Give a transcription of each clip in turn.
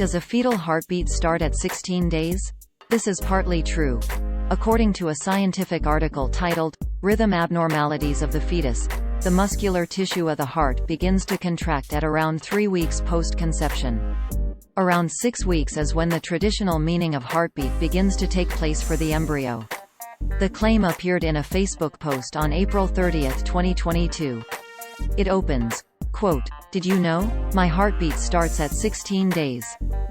Does a fetal heartbeat start at 16 days? This is partly true. According to a scientific article titled, Rhythm Abnormalities of the Fetus, the muscular tissue of the heart begins to contract at around 3 weeks post-conception. Around 6 weeks is when the traditional meaning of heartbeat begins to take place for the embryo. The claim appeared in a Facebook post on April 30, 2022. It opens, quote, "Did you know? My heartbeat starts at 16 days."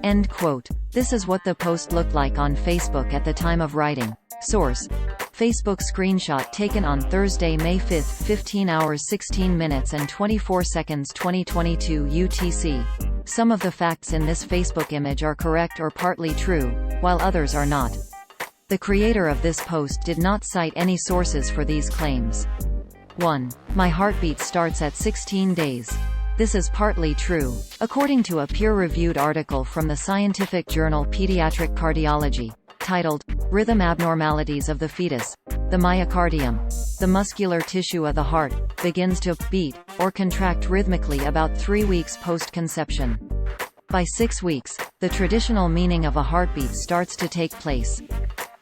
End quote. This is what the post looked like on Facebook at the time of writing. Source: Facebook screenshot taken on Thursday, May 5, 15 hours 16 minutes and 24 seconds 2022 UTC. Some of the facts in this Facebook image are correct or partly true, while others are not. The creator of this post did not cite any sources for these claims. 1. My heartbeat starts at 16 days. This is partly true. According to a peer-reviewed article from the scientific journal Pediatric Cardiology, titled, Rhythm Abnormalities of the Fetus, the myocardium, the muscular tissue of the heart, begins to beat, or contract rhythmically about 3 weeks post-conception. By 6 weeks, the traditional meaning of a heartbeat starts to take place.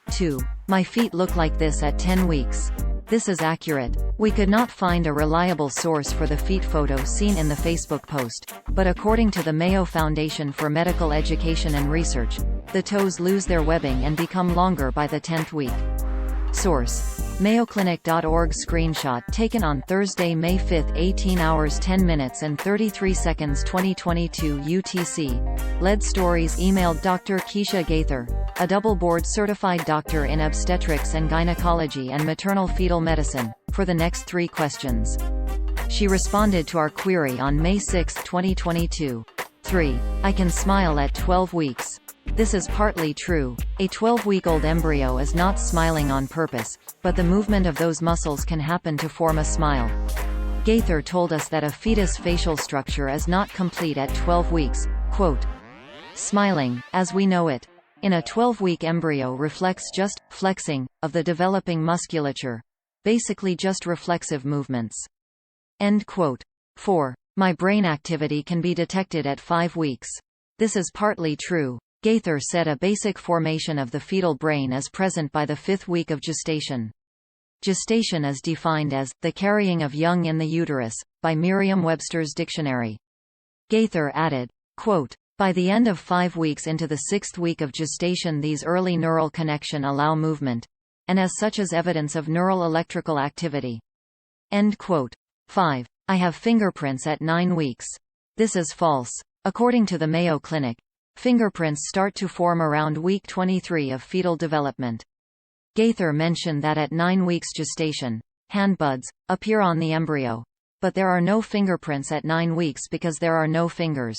2. My feet look like this at 10 weeks. This is accurate. We could not find a reliable source for the feet photo seen in the Facebook post, but according to the Mayo Foundation for Medical Education and Research, the toes lose their webbing and become longer by the 10th week. Source: mayoclinic.org. Screenshot taken on Thursday, May 5, 18 hours 10 minutes and 33 seconds 2022 UTC. Lead Stories emailed Dr. Keisha Gaither, a double-board certified doctor in obstetrics and gynecology and maternal fetal medicine, for the next 3 questions. She responded to our query on May 6, 2022. 3. I can smile at 12 weeks. This is partly true. A 12-week-old embryo is not smiling on purpose, but the movement of those muscles can happen to form a smile. Gaither told us that a fetus' facial structure is not complete at 12 weeks. Quote, "Smiling, as we know it, in a 12-week embryo reflects just flexing of the developing musculature, basically just reflexive movements." End quote. 4. My brain activity can be detected at 5 weeks. This is partly true. Gaither said a basic formation of the fetal brain is present by the 5th week of gestation. Gestation is defined as the carrying of young in the uterus, by Merriam-Webster's dictionary. Gaither added, quote, "By the end of 5 weeks into the 6th week of gestation, these early neural connection allow movement, and as such is evidence of neural electrical activity." End quote. 5. I have fingerprints at 9 weeks. This is false. According to the Mayo Clinic, fingerprints start to form around week 23 of fetal development. Gaither mentioned that at 9 weeks gestation, hand buds appear on the embryo, but there are no fingerprints at 9 weeks because there are no fingers.